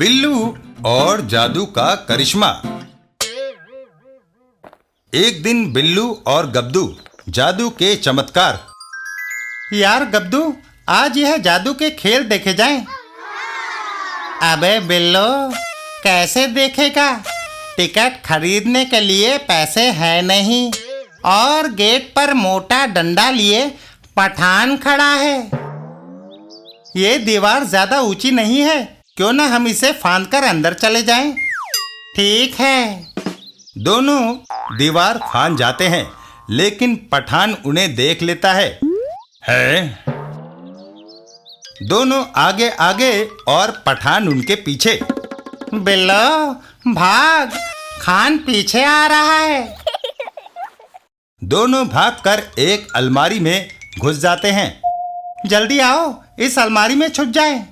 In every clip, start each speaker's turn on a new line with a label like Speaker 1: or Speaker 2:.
Speaker 1: बिल्लू और जादू का करिश्मा। एक दिन बिल्लू और गब्दू जादू के चमत्कार।
Speaker 2: यार गब्दू, आज यह जादू के खेल देखे जाएं। अबे बिल्लो, कैसे देखेगा? टिकट खरीदने के लिए पैसे है नहीं और गेट पर मोटा डंडा लिए पठान खड़ा है। ये दीवार ज्यादा ऊंची नहीं है, क्यों ना हम इसे फांदकर अंदर चले जाएं? ठीक है।
Speaker 1: दोनों दीवार फांद जाते हैं, लेकिन पठान उन्हें देख लेता है। दोनों आगे आगे और पठान उनके पीछे।
Speaker 2: बिल्लो भाग, खान पीछे आ रहा है।
Speaker 1: दोनों भागकर एक अलमारी में घुस जाते हैं।
Speaker 2: जल्दी आओ, इस अलमारी में छुप जाएं।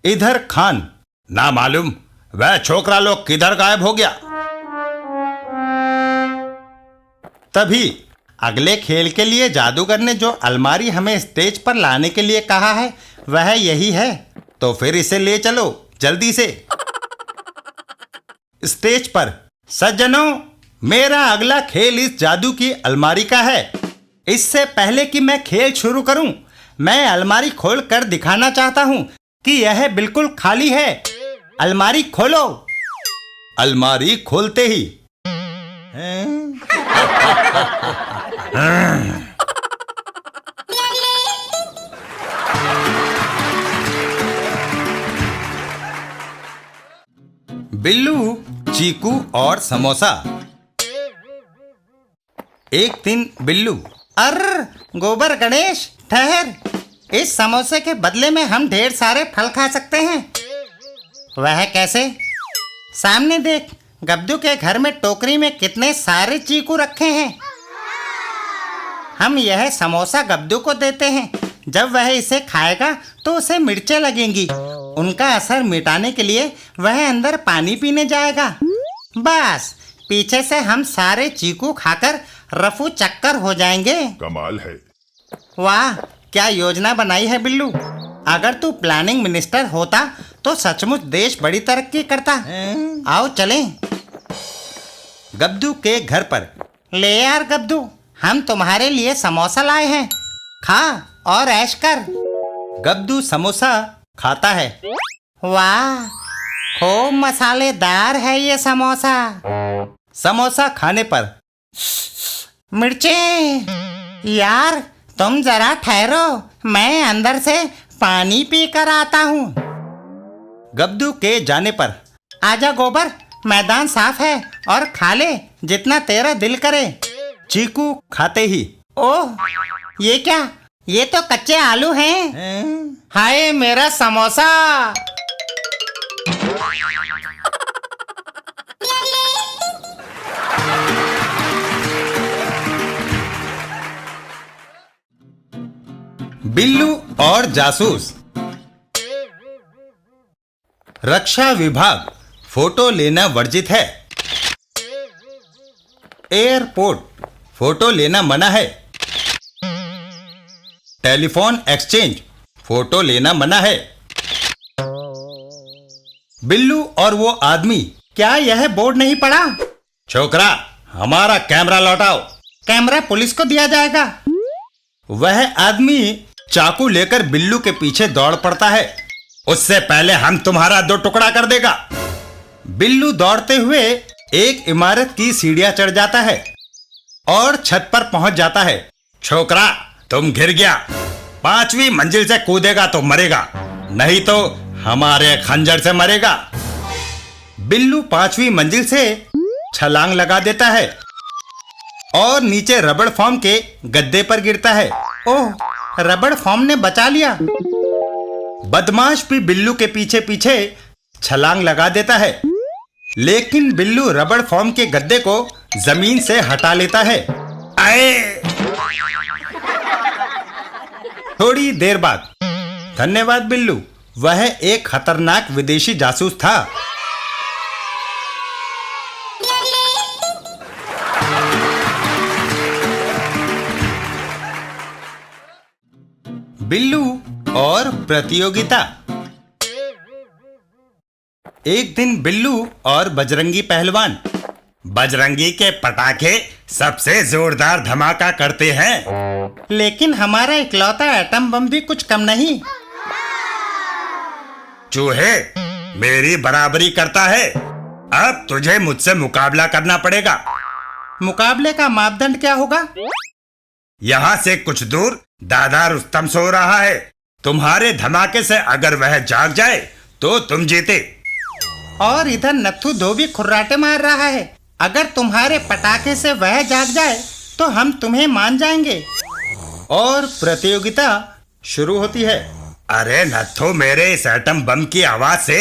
Speaker 1: इधर खान, ना मालूम वह छोकरा लोग किधर गायब हो गया।
Speaker 2: तभी अगले खेल के लिए जादूगर ने जो अलमारी हमें स्टेज पर लाने के लिए कहा है वह यही है, तो फिर इसे ले चलो जल्दी से।
Speaker 1: स्टेज पर सज्जनों, मेरा अगला खेल इस जादू की अलमारी का है।
Speaker 2: इससे पहले कि मैं खेल शुरू करूं, मैं अलमारी खोल कर दिखाना चाहता हूं कि यह बिल्कुल खाली है। अलमारी खोलो।
Speaker 1: अलमारी खोलते ही बिल्लू, चीकू और समोसा। एक दिन बिल्लू,
Speaker 2: गोबर गणेश, ठहर। इस समोसे के बदले में हम ढेर सारे फल खा सकते हैं। वह कैसे? सामने देख, गब्दू के घर में टोकरी में कितने सारे चीकू रखे हैं। हम यह समोसा गब्दू को देते हैं। जब वह इसे खाएगा तो उसे मिर्चें लगेंगी। उनका असर मिटाने के लिए वह अंदर पानी पीने जाएगा। बस पीछे से हम सारे चीकू खाकर रफू चक्कर हो जाएंगे।
Speaker 3: कमाल है।
Speaker 2: वाह, क्या योजना बनाई है बिल्लू। अगर तू प्लानिंग मिनिस्टर होता तो सचमुच देश बड़ी तरक्की करता। आओ चलें।
Speaker 1: गब्दू के घर पर।
Speaker 2: ले यार गब्दू, हम तुम्हारे लिए समोसा लाए हैं, खा और ऐश कर।
Speaker 1: गब्दू समोसा खाता है।
Speaker 2: वाह, खूब मसालेदार है ये समोसा।
Speaker 1: समोसा खाने पर
Speaker 2: मिर्चें। यार तुम जरा ठहरो, मैं अंदर से पानी पी कर आता हूँ।
Speaker 1: गब्दू के जाने पर
Speaker 2: आजा गोबर, मैदान साफ है और खा ले जितना तेरा दिल करे।
Speaker 1: चीकू खाते ही,
Speaker 2: ओह ये क्या? ये तो कच्चे आलू हैं। हाय मेरा समोसा।
Speaker 1: बिल्लू और जासूस। रक्षा विभाग, फोटो लेना वर्जित है। एयरपोर्ट, फोटो लेना मना है। टेलीफोन एक्सचेंज, फोटो लेना मना है। बिल्लू और वो आदमी।
Speaker 2: क्या यह बोर्ड नहीं पड़ा?
Speaker 1: छोकरा, हमारा कैमरा लौटाओ।
Speaker 2: कैमरा पुलिस को दिया जाएगा।
Speaker 1: वह आदमी चाकू लेकर बिल्लू के पीछे दौड़ पड़ता है। उससे पहले हम तुम्हारा दो टुकड़ा कर देगा। बिल्लू दौड़ते हुए एक इमारत की सीढ़ियां चढ़ जाता है और छत पर पहुंच जाता है। छोकरा, तुम गिर गया। 5वीं मंजिल से कूदेगा तो मरेगा, नहीं तो हमारे खंजर से मरेगा। बिल्लू 5वीं मंजिल से छलांग लगा देता है और नीचे रबड़ फॉर्म के गद्दे पर गिरता है।
Speaker 2: ओह, रबड़ फॉर्म ने बचा लिया।
Speaker 1: बदमाश भी बिल्लू के पीछे पीछे छलांग लगा देता है, लेकिन बिल्लू रबड़ फॉर्म के गद्दे को जमीन से हटा लेता है। आए! थोड़ी देर बाद, धन्यवाद बिल्लू, वह एक खतरनाक विदेशी जासूस था। बिल्लू और प्रतियोगिता। एक दिन बिल्लू और बजरंगी पहलवान। बजरंगी के पटाखे सबसे जोरदार धमाका करते हैं,
Speaker 2: लेकिन हमारा इकलौता एटम बम भी कुछ कम नहीं।
Speaker 1: चूहे मेरी बराबरी करता है, अब तुझे मुझसे मुकाबला करना पड़ेगा।
Speaker 2: मुकाबले का मापदंड क्या होगा?
Speaker 1: यहाँ से कुछ दूर दादा रुस्तम सो रहा है, तुम्हारे धमाके से अगर वह जाग जाए तो तुम जीते।
Speaker 2: और इधर नत्थू धोबी खुर्राटे मार रहा है, अगर तुम्हारे पटाखे से वह जाग जाए तो हम तुम्हें मान जाएंगे। और प्रतियोगिता शुरू होती है।
Speaker 1: अरे नत्थू मेरे इस एटम बम की आवाज से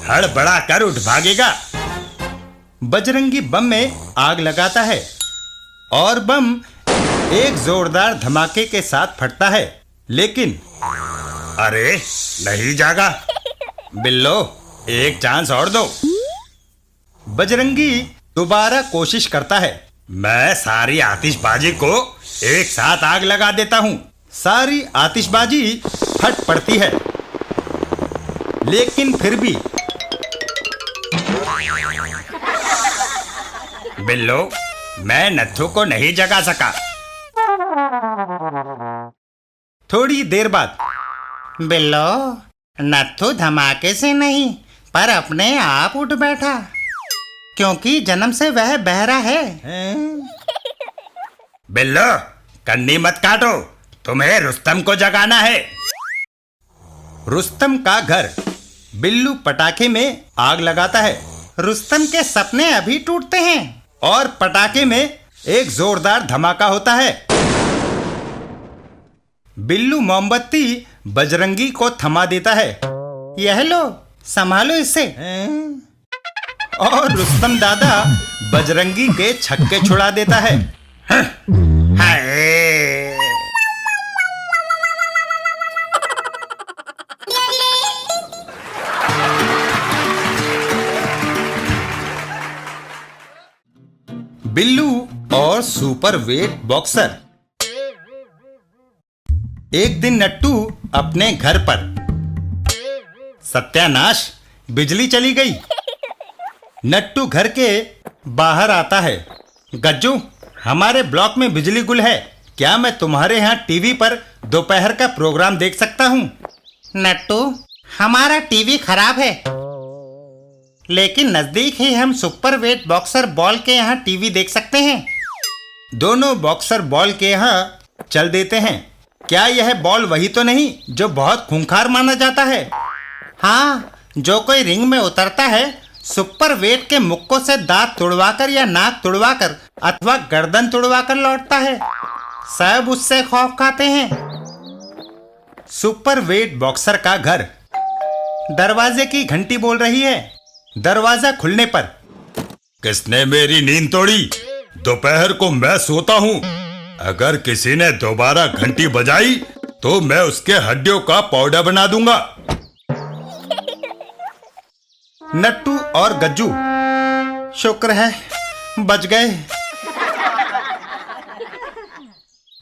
Speaker 1: हड़बड़ा कर उठ भागेगा।
Speaker 2: बजरंगी बम में आग लगाता है और बम एक जोरदार धमाके के साथ फटता है, लेकिन
Speaker 1: अरे नहीं जागा।
Speaker 2: बिल्लो एक चांस और दो। बजरंगी दोबारा कोशिश करता है।
Speaker 1: मैं सारी आतिशबाजी को एक साथ आग लगा देता हूँ।
Speaker 2: सारी आतिशबाजी फट पड़ती है, लेकिन फिर भी
Speaker 1: बिल्लो मैं नत्थू को नहीं जगा सका।
Speaker 2: थोड़ी देर बाद बिल्लो, नत्थू धमाके से नहीं पर अपने आप उठ बैठा, क्योंकि जन्म से वह बहरा है।
Speaker 1: बिल्लो कन्नी मत काटो, तुम्हें रुस्तम को जगाना है।
Speaker 2: रुस्तम का घर। बिल्लू पटाखे में आग लगाता है। रुस्तम के सपने अभी टूटते हैं और पटाखे में एक जोरदार धमाका होता है। बिल्लू मोमबत्ती बजरंगी को थमा देता है। यह लो, संभालो इसे। और रुस्तम दादा बजरंगी के छक्के छुड़ा देता है।
Speaker 1: हाय
Speaker 2: बिल्लू और सुपर वेट बॉक्सर। एक दिन नट्टू अपने घर पर। सत्यानाश, बिजली चली गई। नट्टू घर के बाहर आता है। गज्जू, हमारे ब्लॉक में बिजली गुल है, क्या मैं तुम्हारे यहाँ टीवी पर दोपहर का प्रोग्राम देख सकता हूँ? नट्टू, हमारा टीवी खराब है, लेकिन नजदीक ही हम सुपर वेट बॉक्सर बॉल के यहाँ टीवी देख सकते हैं। दोनों बॉक्सर बॉल के यहाँ चल देते हैं। क्या यह बॉल वही तो नहीं जो बहुत खूंखार माना जाता है? हाँ, जो कोई रिंग में उतरता है, सुपर वेट के मुक्कों से दांत तुड़वाकर या नाक तुड़वाकर अथवा गर्दन तुड़वाकर लौटता है। सब उससे खौफ खाते हैं। सुपर वेट बॉक्सर का घर। दरवाजे की घंटी बोल रही है। दरवाजा खुलने पर
Speaker 1: किसने मेरी नींद तोड़ी? दोपहर को मैं सोता हूँ, अगर किसी ने दोबारा घंटी बजाई तो मैं उसके हड्डियों का पाउडर बना दूंगा।
Speaker 2: नट्टू और गज्जू, शुक्र है बच गए।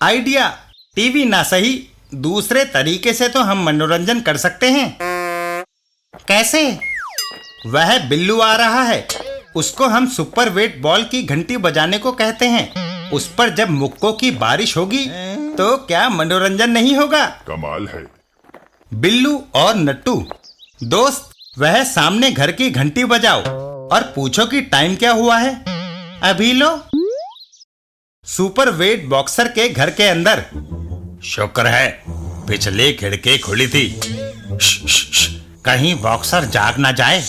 Speaker 2: आइडिया, टीवी ना सही, दूसरे तरीके से तो हम मनोरंजन कर सकते हैं। कैसे? वह बिल्लू आ रहा है, उसको हम सुपर वेट बॉल की घंटी बजाने को कहते हैं। उस पर जब मुक्कों की बारिश होगी तो क्या मनोरंजन नहीं होगा?
Speaker 3: कमाल है।
Speaker 2: बिल्लू और नट्टू, दोस्त, वह सामने घर की घंटी बजाओ और पूछो कि टाइम क्या हुआ है। अभी लो। सुपर वेट बॉक्सर के घर के अंदर।
Speaker 1: शुक्र है पिछली खिड़की खुली थी।
Speaker 2: कहीं बॉक्सर जाग ना जाए।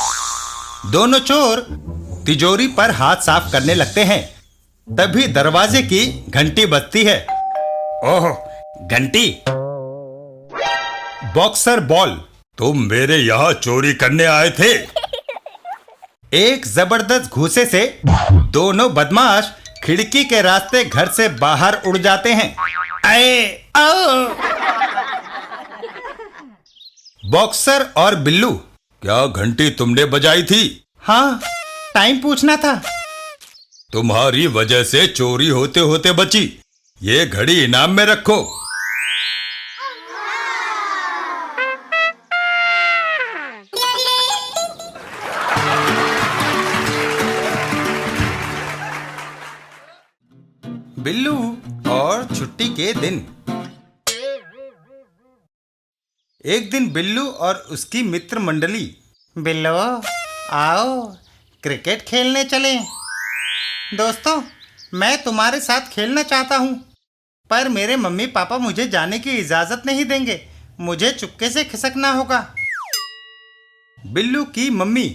Speaker 2: दोनों चोर तिजोरी पर हाथ साफ करने लगते हैं। तभी दरवाजे की घंटी बजती है।
Speaker 1: ओह, घंटी।
Speaker 2: बॉक्सर बॉल,
Speaker 1: तुम मेरे यहाँ चोरी करने आए थे?
Speaker 2: एक जबरदस्त घूंसे से दोनों बदमाश खिड़की के रास्ते घर से बाहर उड़ जाते हैं। बॉक्सर और बिल्लू,
Speaker 1: क्या घंटी तुमने बजाई थी?
Speaker 2: हाँ, टाइम पूछना था।
Speaker 1: तुम्हारी वजह से चोरी होते होते बची, ये घड़ी इनाम में रखो। बिल्लू और छुट्टी के दिन। एक दिन बिल्लू और उसकी मित्र मंडली।
Speaker 2: बिल्लो, आओ क्रिकेट खेलने चलें। दोस्तों, मैं तुम्हारे साथ खेलना चाहता हूँ, पर मेरे मम्मी पापा मुझे जाने की इजाज़त नहीं देंगे। मुझे चुपके से खिसकना होगा।
Speaker 1: बिल्लू की मम्मी।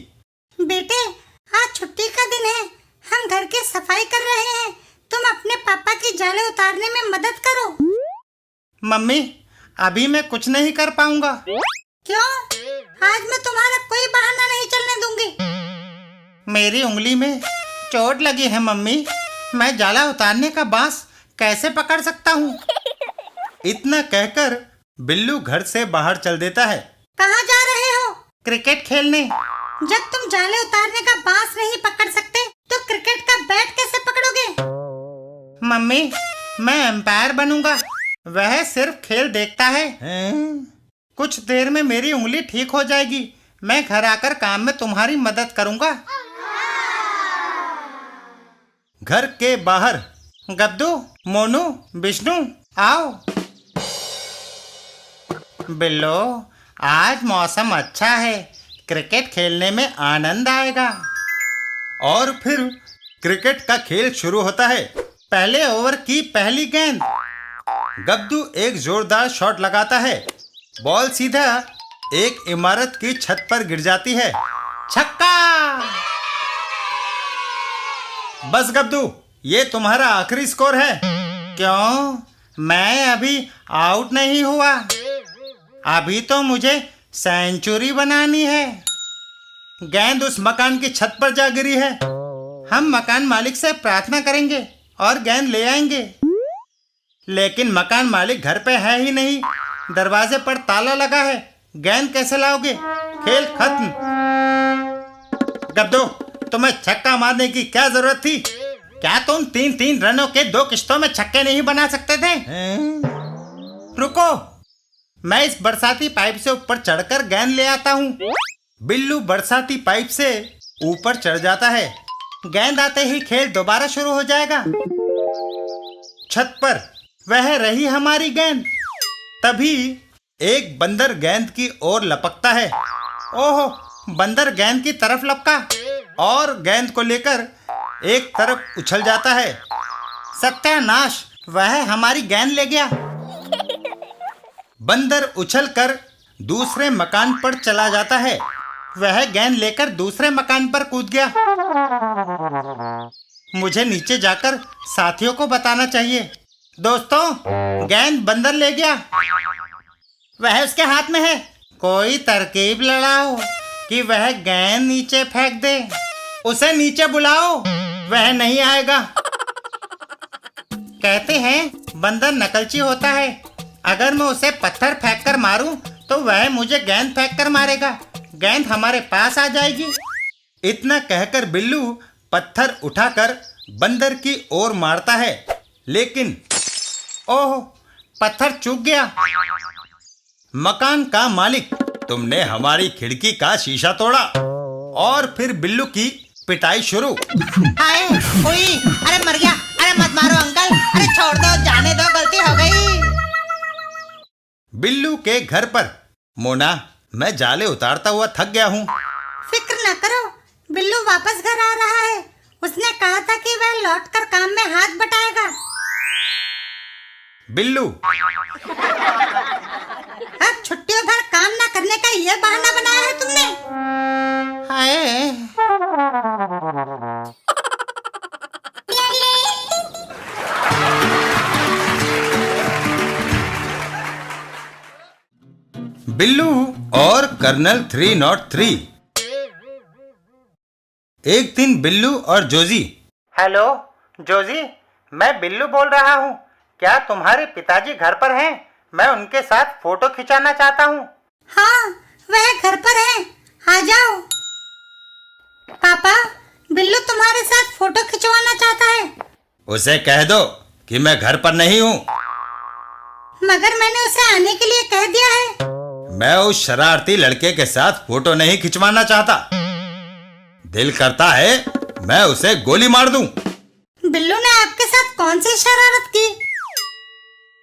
Speaker 3: बेटे, आज छुट्टी का दिन है, हम घर की सफाई कर रहे हैं। तुम अपने पापा की जाले उतारने में मदद करो।
Speaker 2: मम्मी, अभी मैं कुछ नहीं कर पाऊंगा।
Speaker 3: क्यों? आज मैं तुम्हारा कोई बहाना नहीं चलने दूंगी।
Speaker 2: मेरी उंगली में चोट लगी है मम्मी। मैं जाला उतारने का बांस कैसे पकड़ सकता हूँ?
Speaker 1: इतना कहकर बिल्लू घर से बाहर चल देता है।
Speaker 3: कहाँ जा रहे हो?
Speaker 2: क्रिकेट खेलने।
Speaker 3: जब तुम जाले उतारने का बांस नहीं पकड़ सकते तो क्रिकेट का बैट कैसे पकड़ोगे?
Speaker 2: मम्मी, मैं एम्पायर बनूंगा। वह सिर्फ खेल देखता है। कुछ देर में मेरी उंगली ठीक हो जाएगी। मैं घर आकर काम में तुम्हारी मदद करूंगा।
Speaker 1: घर के बाहर।
Speaker 2: गब्दू, मोनू, विष्णु, आओ। बिल्लो, आज मौसम अच्छा है, क्रिकेट खेलने में आनंद आएगा।
Speaker 1: और फिर क्रिकेट का खेल शुरू होता है।
Speaker 2: पहले ओवर की पहली गेंद।
Speaker 1: गब्दू एक जोरदार शॉट लगाता है। बॉल सीधा एक इमारत की छत पर गिर जाती है।
Speaker 2: छक्का!
Speaker 1: बस गब्दू, ये तुम्हारा आखिरी स्कोर है।
Speaker 2: क्यों? मैं अभी आउट नहीं हुआ। अभी तो मुझे सेंचुरी बनानी है।
Speaker 1: गेंद उस मकान की छत पर जा गिरी है।
Speaker 2: हम मकान मालिक से प्रार्थना करेंगे और गेंद ले आएंगे। लेकिन मकान मालिक घर पे है ही नहीं। दरवाजे पर ताला लगा है। गेंद कैसे लाओगे? खेल खत्म। गब्दू, तुम्हें छक्का मारने की क्या जरूरत थी? क्या तुम 3-3 रनों के 2 किश्तों में छक्के नहीं बना सकते थे? रुको, मैं इस बरसाती पाइप से ऊपर चढ़कर गेंद ले आता हूँ।
Speaker 1: बिल्लू बरसाती पाइप से ऊपर चढ़ जाता है।
Speaker 2: गेंद आते ही खेल दोबारा शुरू हो जाएगा। छत पर वह रही हमारी गेंद।
Speaker 1: तभी एक बंदर गेंद की ओर लपकता है।
Speaker 2: ओहो, बंदर गेंद की तरफ लपका
Speaker 1: और गेंद को लेकर एक तरफ उछल जाता है।
Speaker 2: सत्यानाश, वह हमारी गेंद ले गया।
Speaker 1: बंदर उछलकर दूसरे मकान पर चला जाता है।
Speaker 2: वह गेंद लेकर दूसरे मकान पर कूद गया। मुझे नीचे जाकर साथियों को बताना चाहिए। दोस्तों, गेंद बंदर ले गया। वह उसके हाथ में है। कोई तरकीब लड़ाओ कि वह गेंद नीचे फेंक दे। उसे नीचे बुलाओ, वह नहीं आएगा। कहते हैं बंदर नकलची होता है। अगर मैं उसे पत्थर फेंक कर मारूं तो वह मुझे गेंद फेंक कर मारेगा। गेंद हमारे पास आ जाएगी।
Speaker 1: इतना कहकर बिल्लू पत्थर उठाकर बंदर की ओर मारता है, लेकिन
Speaker 2: ओह, पत्थर चूक गया।
Speaker 1: मकान का मालिक, तुमने हमारी खिड़की का शीशा तोड़ा। और फिर बिल्लू की पिटाई शुरू।
Speaker 3: हाय, ओए, अरे मर गया। अरे मत मारो अंकल। अरे छोड़ दो, जाने दो, गलती हो गई।
Speaker 1: बिल्लू के घर पर। मोना, मैं जाले उतारता हुआ थक गया हूँ।
Speaker 3: फिक्र न करो, बिल्लू वापस घर आ रहा है। उसने कहा था कि वह लौटकर काम में हाथ बटाएगा।
Speaker 1: बिल्लू,
Speaker 3: अब छुट्टियों भर काम न करने का ये बहाना बनाया है तुमने।
Speaker 2: हाय,
Speaker 1: बिल्लू और कर्नल 303। एक दिन बिल्लू और जोजी।
Speaker 2: हेलो जोजी, मैं बिल्लू बोल रहा हूँ। क्या तुम्हारे पिताजी घर पर हैं? मैं उनके साथ फोटो खिंचाना चाहता हूँ।
Speaker 3: हाँ, वह घर पर है, आ जाओ। पापा, बिल्लू तुम्हारे साथ फोटो खिंचवाना चाहता है।
Speaker 1: उसे कह दो कि मैं घर पर नहीं हूँ।
Speaker 3: मगर मैंने उसे आने के लिए कह दिया है।
Speaker 1: मैं उस शरारती लड़के के साथ फोटो नहीं खिंचवाना चाहता। दिल करता है मैं उसे गोली मार दूं।
Speaker 3: बिल्लू ने आपके साथ कौन सी शरारत की?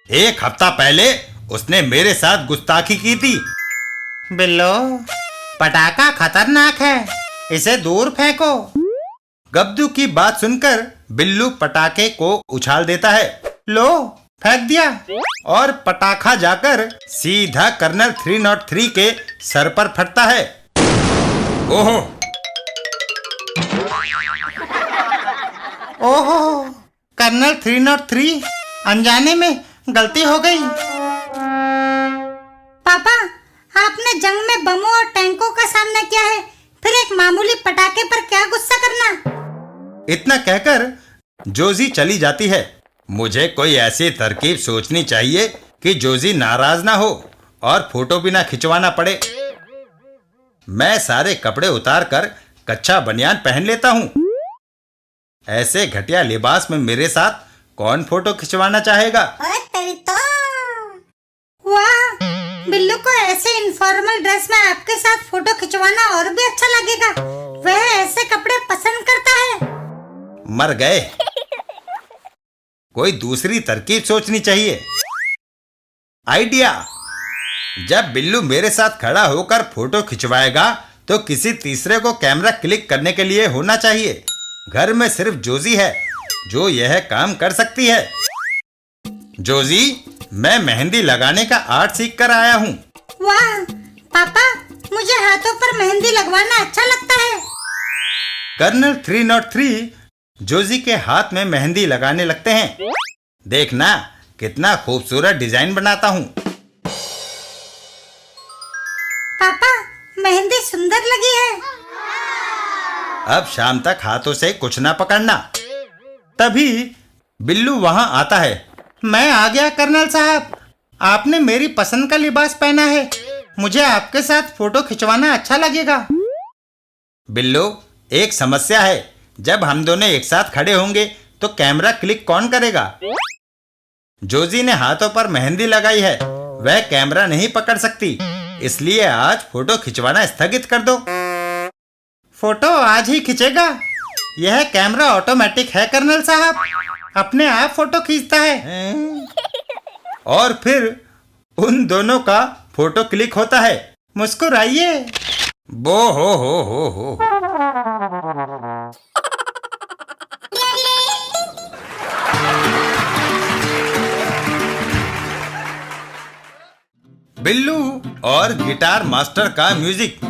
Speaker 1: एक हफ्ता पहले उसने मेरे साथ गुस्ताखी की थी।
Speaker 2: बिल्लू, पटाखा खतरनाक है, इसे दूर फेंको।
Speaker 1: गब्दू की बात सुनकर बिल्लू पटाखे को उछाल देता है।
Speaker 2: लो, फेंक दिया।
Speaker 1: और पटाखा जाकर सीधा कर्नल 303 के सर पर फटता है। ओहो,
Speaker 2: ओहो, कर्नल 303, अनजाने में गलती हो गई।
Speaker 3: पापा, आपने जंग में बमों और टैंकों का सामना किया है, फिर एक मामूली पटाखे पर क्या गुस्सा करना?
Speaker 1: इतना कहकर जोजी चली जाती है। मुझे कोई ऐसी तरकीब सोचनी चाहिए कि जोजी नाराज ना हो और फोटो भी ना खिंचवाना पड़े। मैं सारे कपड़े उतार कर कच्चा बनियान पहन लेता हूँ। ऐसे घटिया लिबास में मेरे साथ कौन फोटो खिंचवाना चाहेगा?
Speaker 3: अरे तेरी तो! वाह, बिल्लू को ऐसे इनफॉर्मल ड्रेस में आपके साथ फोटो खिंचवाना और भी अच्छा लगेगा। वह ऐसे कपड़े पसंद करता है।
Speaker 1: मर गए। कोई दूसरी तरकीब सोचनी चाहिए। आइडिया! जब बिल्लू मेरे साथ खड़ा होकर फोटो खिंचवाएगा तो किसी तीसरे को कैमरा क्लिक करने के लिए होना चाहिए। घर में सिर्फ जोजी है जो यह काम कर सकती है। जोजी, मैं मेहंदी लगाने का आर्ट सीख कर आया हूँ।
Speaker 3: वाह पापा, मुझे हाथों पर मेहंदी लगवाना अच्छा लगता है।
Speaker 1: कर्नल 303 जोजी के हाथ में मेहंदी लगाने लगते हैं। देखना कितना खूबसूरत डिजाइन बनाता हूँ।
Speaker 3: पापा, मेहंदी सुंदर लगी है।
Speaker 1: अब शाम तक हाथों से कुछ ना पकड़ना। तभी बिल्लू वहां आता है।
Speaker 2: मैं आ गया कर्नल साहब, आपने मेरी पसंद का लिबास पहना है, मुझे आपके साथ फोटो खिंचवाना अच्छा लगेगा।
Speaker 1: बिल्लू, एक समस्या है। जब हम दोनों एक साथ खड़े होंगे तो कैमरा क्लिक कौन करेगा? जोजी ने हाथों पर मेहंदी लगाई है, वह कैमरा नहीं पकड़ सकती, इसलिए आज फोटो खिंचवाना स्थगित कर दो।
Speaker 2: फोटो आज ही खींचेगा। यह कैमरा ऑटोमेटिक है कर्नल साहब, अपने आप फोटो खींचता है।
Speaker 1: और फिर उन दोनों का फोटो क्लिक होता है।
Speaker 2: मुस्कुराइए।
Speaker 1: बो हो। बिल्लू और गिटार मास्टर का म्यूजिक।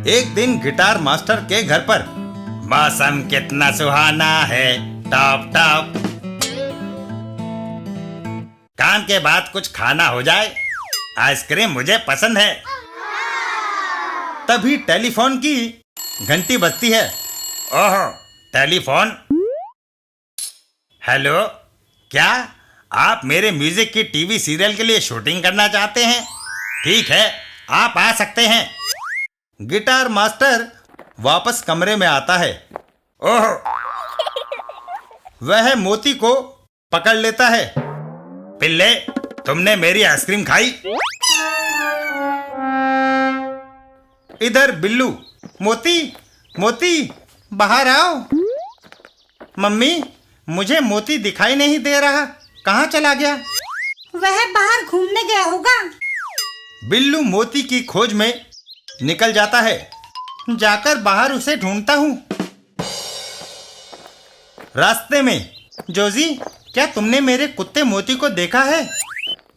Speaker 1: एक दिन गिटार मास्टर के घर पर मौसम कितना सुहाना है, टॉप टॉप। काम के बाद कुछ खाना हो जाए, आइसक्रीम मुझे पसंद है। तभी टेलीफोन की घंटी बजती है। ओह, टेलीफोन। हेलो, क्या आप मेरे म्यूजिक की टीवी सीरियल के लिए शूटिंग करना चाहते हैं? ठीक है, आप आ सकते हैं। गिटार मास्टर वापस कमरे में आता है। ओह, वह मोती को पकड़ लेता है। पिल्ले, तुमने मेरी आइसक्रीम खाई? इधर बिल्लू।
Speaker 2: मोती, बाहर आओ। मम्मी, मुझे मोती दिखाई नहीं दे रहा, कहाँ चला गया?
Speaker 3: वह बाहर घूमने गया होगा।
Speaker 1: बिल्लू मोती की खोज में निकल जाता है।
Speaker 2: जाकर बाहर उसे ढूंढता हूँ। रास्ते में, जोजी, क्या तुमने मेरे कुत्ते मोती को देखा है?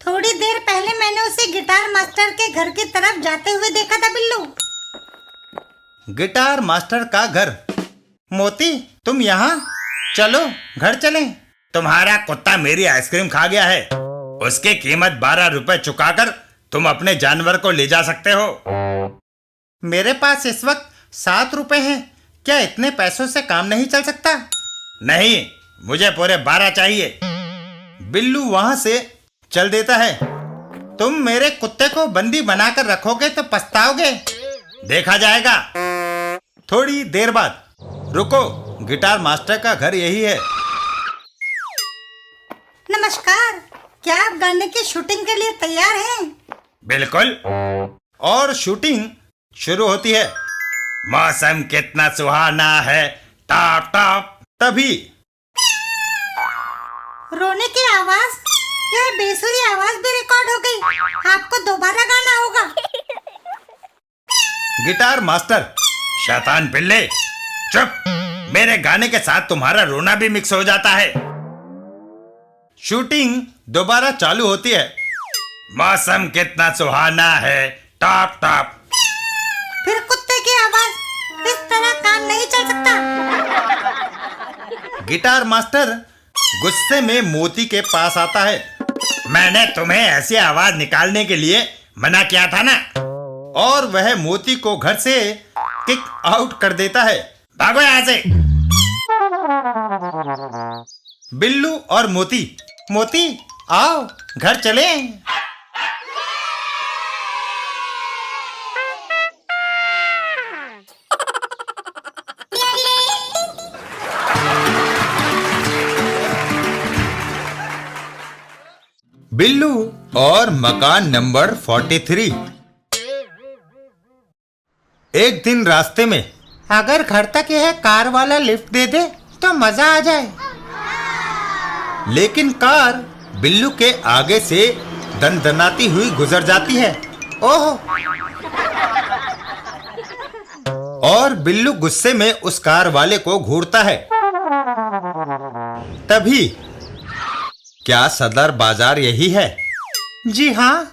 Speaker 3: थोड़ी देर पहले मैंने उसे गिटार मास्टर के घर की तरफ जाते हुए देखा था बिल्लू।
Speaker 1: गिटार मास्टर का घर।
Speaker 2: मोती, तुम यहाँ? चलो घर चलें।
Speaker 1: तुम्हारा कुत्ता मेरी आइसक्रीम खा गया है, उसकी कीमत 12 रुपए चुकाकर तुम अपने जानवर को ले जा सकते हो।
Speaker 2: मेरे पास इस वक्त 7 रुपए हैं, क्या इतने पैसों से काम नहीं चल सकता?
Speaker 1: नहीं, मुझे पूरे 12 चाहिए। बिल्लू वहां से चल देता है।
Speaker 2: तुम मेरे कुत्ते को बंदी बनाकर रखोगे तो पछताओगे।
Speaker 1: देखा जाएगा। थोड़ी देर बाद, रुको, गिटार मास्टर का घर यही है।
Speaker 3: नमस्कार, क्या आप गाने की शूटिंग के लिए तैयार हैं?
Speaker 1: बिल्कुल। और शूटिंग शुरू होती है। मौसम कितना सुहाना है, टॉप टॉप। तभी
Speaker 3: रोने की आवाज, यह बेसुरी आवाज भी रिकॉर्ड हो गई। आपको दोबारा गाना होगा।
Speaker 1: गिटार मास्टर, शैतान पिल्ले, चुप। मेरे गाने के साथ तुम्हारा रोना भी मिक्स हो जाता है। शूटिंग दोबारा चालू होती है। मौसम कितना सुहाना है, टॉप टॉप।
Speaker 3: फिर कुत्ते की आवाज, इस तरह काम नहीं चल सकता।
Speaker 1: गिटार मास्टर गुस्से में मोती के पास आता है। मैंने तुम्हें ऐसी आवाज निकालने के लिए मना किया था ना। और वह मोती को घर से किक आउट कर देता है। भागो यहां से। बिल्लू और मोती,
Speaker 2: मोती आओ घर चले।
Speaker 1: बिल्लू और मकान नंबर 43। एक दिन रास्ते में,
Speaker 2: अगर घर तक यह कार वाला लिफ्ट दे दे तो मजा आ जाए।
Speaker 1: लेकिन कार बिल्लू के आगे से दनदनाती हुई गुजर जाती है।
Speaker 2: ओह,
Speaker 1: और बिल्लू गुस्से में उस कार वाले को घूरता है। तभी, क्या सदर बाजार यही है?
Speaker 2: जी हाँ।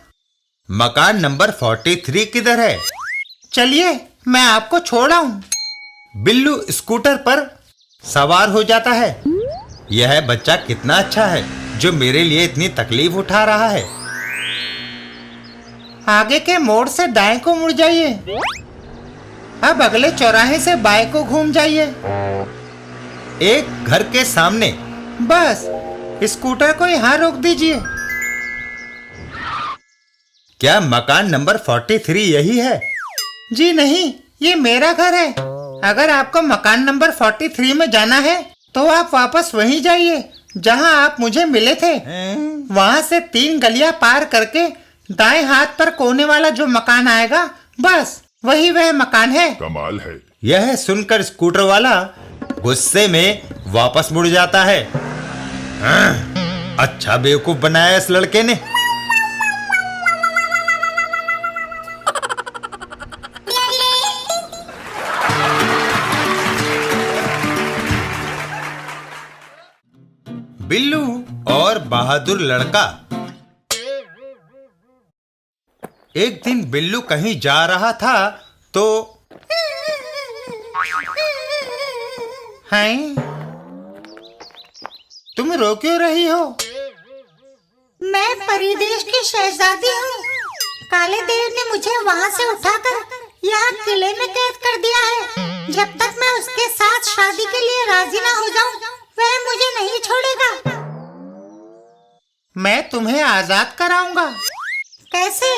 Speaker 1: मकान नंबर 43 किधर है?
Speaker 2: चलिए मैं आपको छोड़ आऊं।
Speaker 1: बिल्लू स्कूटर पर सवार हो जाता है। यह बच्चा कितना अच्छा है जो मेरे लिए इतनी तकलीफ उठा रहा है।
Speaker 2: आगे के मोड़ से दाएं को मुड़ जाइए। अब अगले चौराहे से बाएं को घूम जाइए।
Speaker 1: एक घर के सामने।
Speaker 2: बस स्कूटर को यहाँ रोक दीजिए।
Speaker 1: क्या मकान नंबर 43 यही है?
Speaker 2: जी नहीं, ये मेरा घर है। अगर आपको मकान नंबर 43 में जाना है तो आप वापस वहीं जाइए जहां आप मुझे मिले थे। वहां से 3 गलियां पार करके दाएं हाथ पर कोने वाला जो मकान आएगा, बस वही वह मकान है।
Speaker 4: कमाल है।
Speaker 1: यह सुनकर स्कूटर वाला गुस्से में वापस मुड़ जाता है। अच्छा बेवकूफ बनाया इस लड़के ने। बिल्लू और बहादुर लड़का। एक दिन बिल्लू कहीं जा रहा था तो
Speaker 2: हैं? तुम रो क्यों रही हो?
Speaker 3: मैं परिदेश की शहजादी हूँ। काले देव ने मुझे वहाँ से उठाकर यहाँ किले में कैद कर दिया है। जब तक मैं उसके साथ शादी के लिए राजी ना हो जाऊँ, वह मुझे नहीं छोड़ेगा।
Speaker 2: मैं तुम्हें आजाद कराऊंगा।
Speaker 3: कैसे?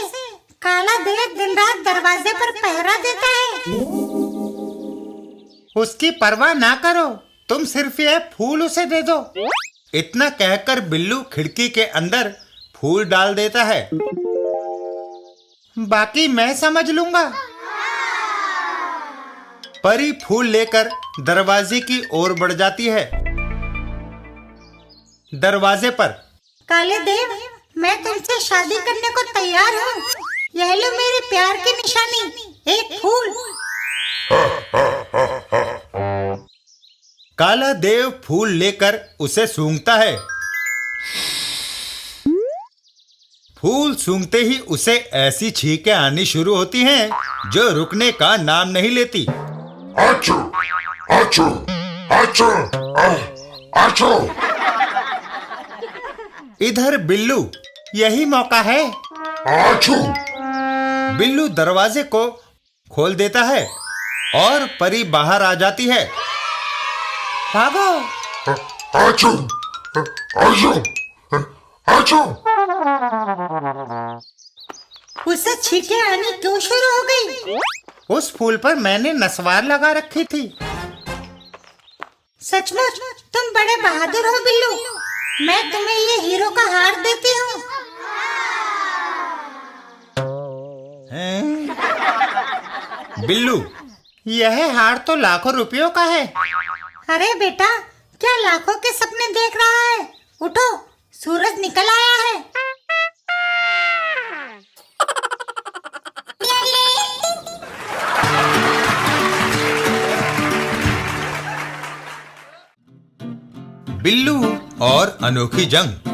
Speaker 3: काला देव दिन रात दरवाजे पर पहरा देता है।
Speaker 2: उसकी परवाह ना करो, तुम सिर्फ यह फूल उसे दे दो।
Speaker 1: इतना कहकर बिल्लू खिड़की के अंदर फूल डाल देता है।
Speaker 2: बाकी मैं समझ लूंगा।
Speaker 1: परी फूल लेकर दरवाजे की ओर बढ़ जाती है। दरवाजे पर,
Speaker 3: काले देव, मैं तुमसे शादी करने को तैयार हूँ। यह लो मेरे प्यार की निशानी, एक फूल।
Speaker 1: काला देव फूल लेकर उसे सूंघता है। फूल सूंघते ही उसे ऐसी छींकें आनी शुरू होती हैं जो रुकने का नाम नहीं लेती।
Speaker 4: आचो, आचो, आचो, आचो।
Speaker 1: इधर बिल्लू,
Speaker 2: यही मौका है।
Speaker 4: आचो।
Speaker 1: बिल्लू दरवाजे को खोल देता है और परी बाहर आ जाती है।
Speaker 2: भागो।
Speaker 4: आचो, आचो, आचो।
Speaker 3: उसे छींकें आनी क्यों शुरू हो गई?
Speaker 2: उस फूल पर मैंने नस्वार लगा रखी थी।
Speaker 3: सचमुच तुम बड़े बहादुर हो बिल्लू। मैं तुम्हें ये हीरो का हार देती हूँ।
Speaker 1: बिल्लू,
Speaker 2: यह हार तो लाखों रुपयों का है।
Speaker 3: अरे बेटा, क्या लाखों के सपने देख रहा है? उठो, सूरज निकल आया है।
Speaker 1: बिल्लू और अनोखी जंग।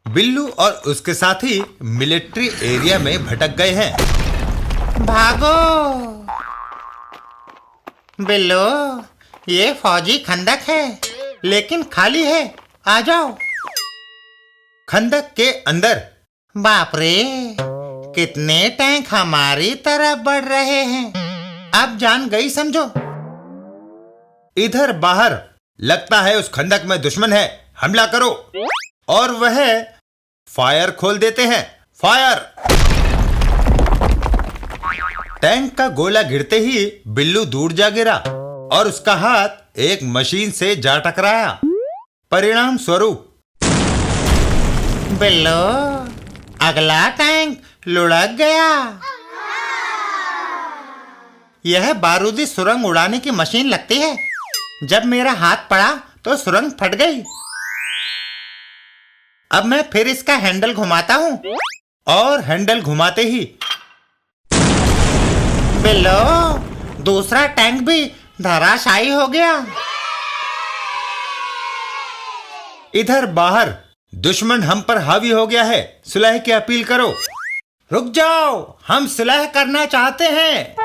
Speaker 1: बिल्लू और उसके साथी मिलिट्री एरिया में भटक गए हैं।
Speaker 2: भागो बिल्लू, ये फौजी खंदक है लेकिन खाली है, आ जाओ।
Speaker 1: खंदक के अंदर
Speaker 2: बाप रे, कितने टैंक हमारी तरफ बढ़ रहे हैं। अब जान गई समझो।
Speaker 1: इधर बाहर लगता है उस खंदक में दुश्मन है, हमला करो। और वह फायर खोल देते हैं। फायर! टैंक का गोला गिरते ही बिल्लू दूर जा गिरा और उसका हाथ एक मशीन से जा टकराया। परिणाम स्वरूप
Speaker 2: बिल्लू, अगला टैंक लुढ़क गया। यह बारूदी सुरंग उड़ाने की मशीन लगती है। जब मेरा हाथ पड़ा तो सुरंग फट गई। अब मैं फिर इसका हैंडल घुमाता हूँ
Speaker 1: और हैंडल घुमाते ही
Speaker 2: बिल्लो, दूसरा टैंक भी धराशायी हो गया।
Speaker 1: इधर बाहर दुश्मन हम पर हावी हो गया है। सुलह की अपील करो। रुक जाओ, हम सुलह करना चाहते हैं।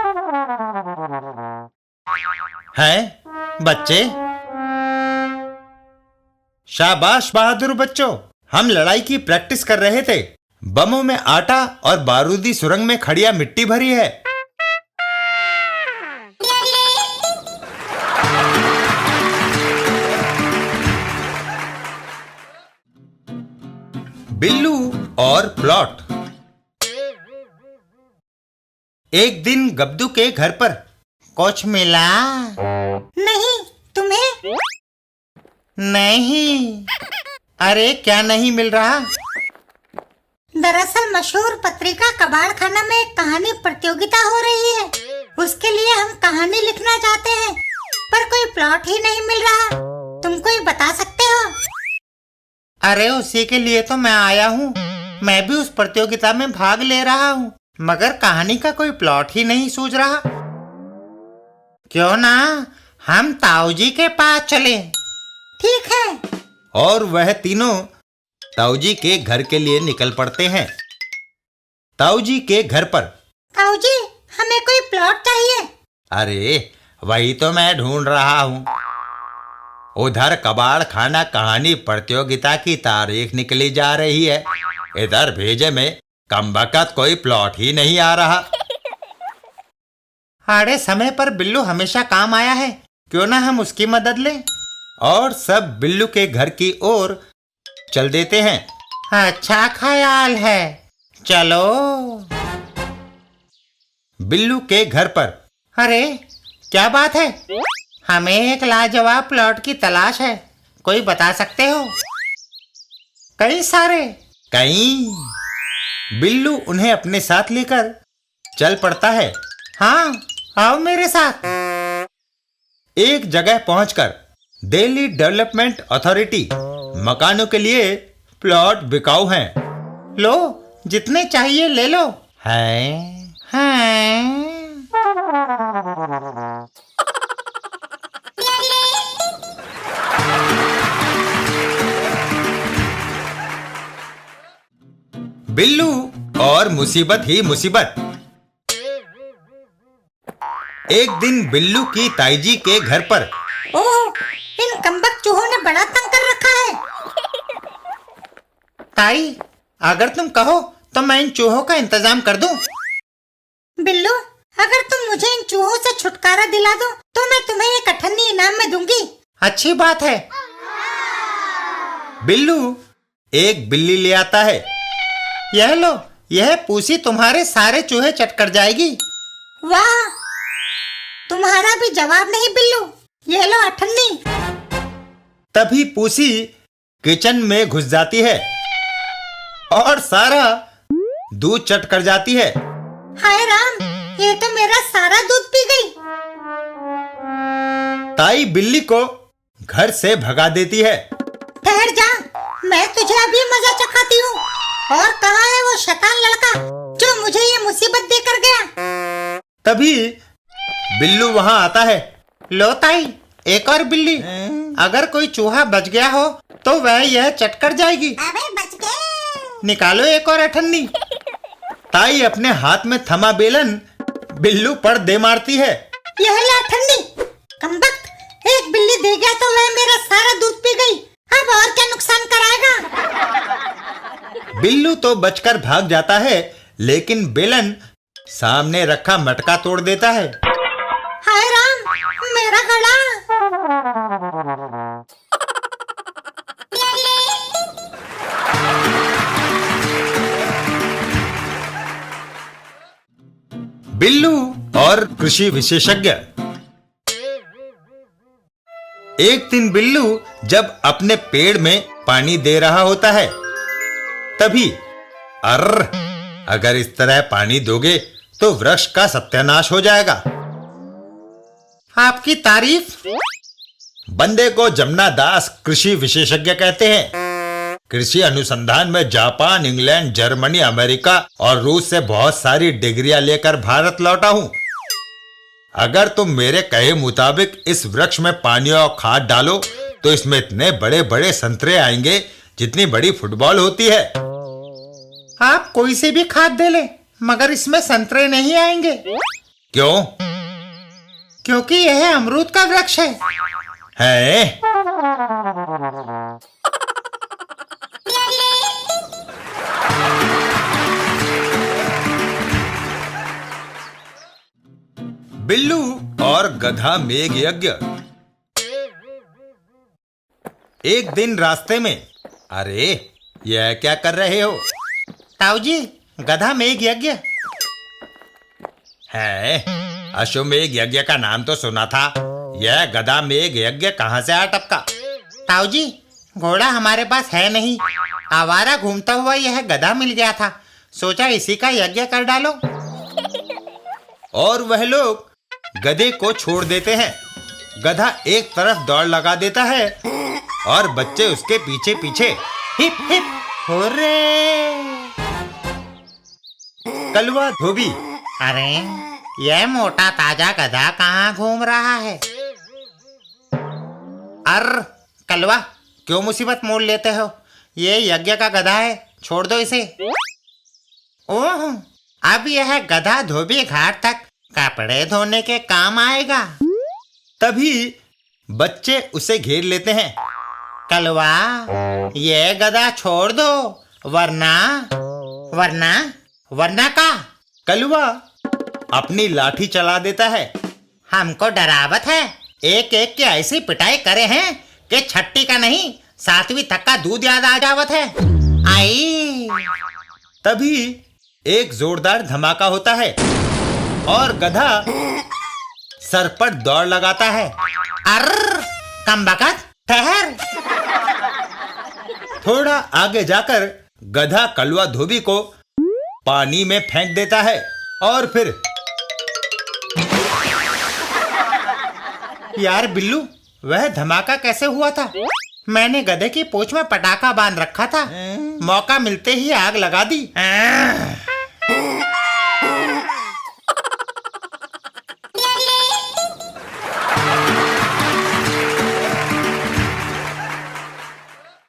Speaker 1: हैं बच्चे? शाबाश बहादुर बच्चों, हम लड़ाई की प्रैक्टिस कर रहे थे। बमों में आटा और बारूदी सुरंग में खड़िया मिट्टी भरी है। बिल्लू और प्लॉट। एक दिन गब्दू के घर पर
Speaker 2: कुछ मिला?
Speaker 3: नहीं, तुम्हें?
Speaker 2: नहीं। अरे क्या नहीं मिल रहा?
Speaker 3: दरअसल मशहूर पत्रिका कबाड़ खाना में एक कहानी प्रतियोगिता हो रही है। उसके लिए हम कहानी लिखना चाहते हैं, पर कोई प्लॉट ही नहीं मिल रहा। तुम कोई बता सकते हो?
Speaker 2: अरे उसी के लिए तो मैं आया हूँ। मैं भी उस प्रतियोगिता में भाग ले रहा हूँ, मगर कहानी का कोई प्लॉट ही नहीं सूझ रहा। क्यों ना हम ताऊ जी के पास चले?
Speaker 3: ठीक है।
Speaker 1: और वह तीनों ताऊ जी के घर के लिए निकल पड़ते हैं। ताऊ जी के घर पर।
Speaker 3: ताऊ जी, हमें कोई प्लॉट चाहिए।
Speaker 1: अरे वही तो मैं ढूंढ रहा हूँ। उधर कबाड़ खाना कहानी प्रतियोगिता की तारीख निकली जा रही है। इधर भेजे में कमबख्त कोई प्लॉट ही नहीं आ रहा।
Speaker 2: अरे समय पर बिल्लू हमेशा काम आया है, क्यों ना हम उसकी मदद लें।
Speaker 1: और सब बिल्लू के घर की ओर चल देते हैं।
Speaker 2: अच्छा ख्याल है, चलो।
Speaker 1: बिल्लू के घर पर।
Speaker 2: अरे क्या बात है? हमें एक लाजवाब प्लॉट की तलाश है, कोई बता सकते हो? कई सारे।
Speaker 1: कहीं। बिल्लू उन्हें अपने साथ लेकर चल पड़ता है।
Speaker 2: हाँ, आओ मेरे साथ।
Speaker 1: एक जगह पहुंचकर दिल्ली डेवलपमेंट अथॉरिटी मकानों के लिए प्लॉट बिकाऊ हैं।
Speaker 2: लो, जितने चाहिए ले लो।
Speaker 1: हैं? बिल्लू और मुसीबत ही मुसीबत। एक दिन बिल्लू की ताईजी के घर पर।
Speaker 3: ओह, इन कमबख्त चूहों ने बड़ा तंग कर रखा है।
Speaker 2: ताई, अगर तुम कहो तो मैं इन चूहों का इंतजाम कर दूं।
Speaker 3: बिल्लू, अगर तुम मुझे इन चूहों से छुटकारा दिला दो तो मैं तुम्हें एक अठन्नी इनाम में दूंगी।
Speaker 2: अच्छी बात है।
Speaker 1: बिल्लू एक बिल्ली ले आता है।
Speaker 2: यह लो, यह पूसी तुम्हारे सारे चूहे चट कर जाएगी।
Speaker 3: वाह, तुम्हारा भी जवाब नहीं बिल्लू। ये लो अठन्नी।
Speaker 1: तभी पूसी किचन में घुस जाती है और सारा दूध चट कर जाती है।
Speaker 3: हाय राम, ये तो मेरा सारा दूध पी गई।
Speaker 1: ताई बिल्ली को घर से भगा देती है।
Speaker 3: ठहर जा, मैं तुझे अभी मजा चखाती हूँ। और कहाँ है वो शैतान लड़का जो मुझे ये मुसीबत देकर गया?
Speaker 1: तभी बिल्लू वहां आता है।
Speaker 2: लो ताई, एक और बिल्ली। अगर कोई चूहा बच गया हो तो वह यह चटकर जाएगी।
Speaker 3: अबे बच गए।
Speaker 2: निकालो एक और अठन्नी।
Speaker 1: ताई अपने हाथ में थमा बेलन बिल्लू पर दे मारती है।
Speaker 3: यह ले ठंडी। कमबख्त, एक बिल्ली दे गया तो वह मेरा सारा दूध पी गई। अब और क्या नुकसान कराएगा?
Speaker 1: बिल्लू तो बचकर भाग जाता है, लेकिन बेलन सामने रखा मटका तोड़ देता है।
Speaker 3: हाय राम, मेरा गला।
Speaker 1: बिल्लू और कृषि विशेषज्ञ। एक दिन बिल्लू जब अपने पेड़ में पानी दे रहा होता है, तभी अगर इस तरह पानी दोगे तो वृक्ष का सत्यानाश हो जाएगा।
Speaker 2: आपकी तारीफ।
Speaker 1: बंदे को जमुना दास कृषि विशेषज्ञ कहते हैं। कृषि अनुसंधान में जापान, इंग्लैंड, जर्मनी, अमेरिका और रूस से बहुत सारी डिग्रियां लेकर भारत लौटा हूं। अगर तुम मेरे कहे मुताबिक इस वृक्ष में पानी और खाद डालो तो इसमें इतने बड़े बड़े संतरे आएंगे जितनी बड़ी फुटबॉल होती है।
Speaker 2: आप कोई से भी खाद दे ले, मगर इसमें संतरे नहीं आएंगे।
Speaker 1: क्यों?
Speaker 2: क्योंकि यह अमरूद का वृक्ष है।
Speaker 1: बिल्लू और गधा मेघ यज्ञ। एक दिन रास्ते में, अरे यह क्या कर रहे हो?
Speaker 2: ताऊ जी, गधा मेघ यज्ञ
Speaker 1: है। अश्वमेघ यज्ञ का नाम तो सुना था, यह गधा मेघ यज्ञ कहां से आ टपका?
Speaker 2: ताऊ जी, घोड़ा हमारे पास है नहीं, आवारा घूमता हुआ यह गधा मिल गया था, सोचा इसी का यज्ञ कर डालो।
Speaker 1: और वह लोग गधे को छोड़ देते हैं। गधा एक तरफ दौड़ लगा देता है और बच्चे उसके पीछे पीछे।
Speaker 2: Hip hip hurray.
Speaker 1: कलवा धोबी।
Speaker 2: अरे यह मोटा ताजा गधा कहाँ घूम रहा है? कलवा, क्यों मुसीबत मोड़ लेते हो? ये यज्ञ का गधा है, छोड़ दो इसे। ओह, अब यह गधा धोबी घाट तक कपड़े धोने के काम आएगा।
Speaker 1: तभी बच्चे उसे घेर लेते हैं।
Speaker 2: कलवा, ये गधा छोड़ दो, वरना वरना वरना का?
Speaker 1: कलवा अपनी लाठी चला देता है।
Speaker 2: हमको डरावत है, एक एक की ऐसी पिटाई करे हैं कि छट्टी का नहीं, 7वीं तक का दूध याद आ जावत है। आई।
Speaker 1: तभी एक जोरदार धमाका होता है और गधा सर पर दौड़ लगाता है।
Speaker 2: कमबख्त, ठहर।
Speaker 1: थोड़ा आगे जाकर गधा कलवा धोबी को पानी में फेंक देता है और फिर।
Speaker 2: यार बिल्लू, वह धमाका कैसे हुआ था? मैंने गधे की पूंछ में पटाखा बांध रखा था, मौका मिलते ही आग लगा दी।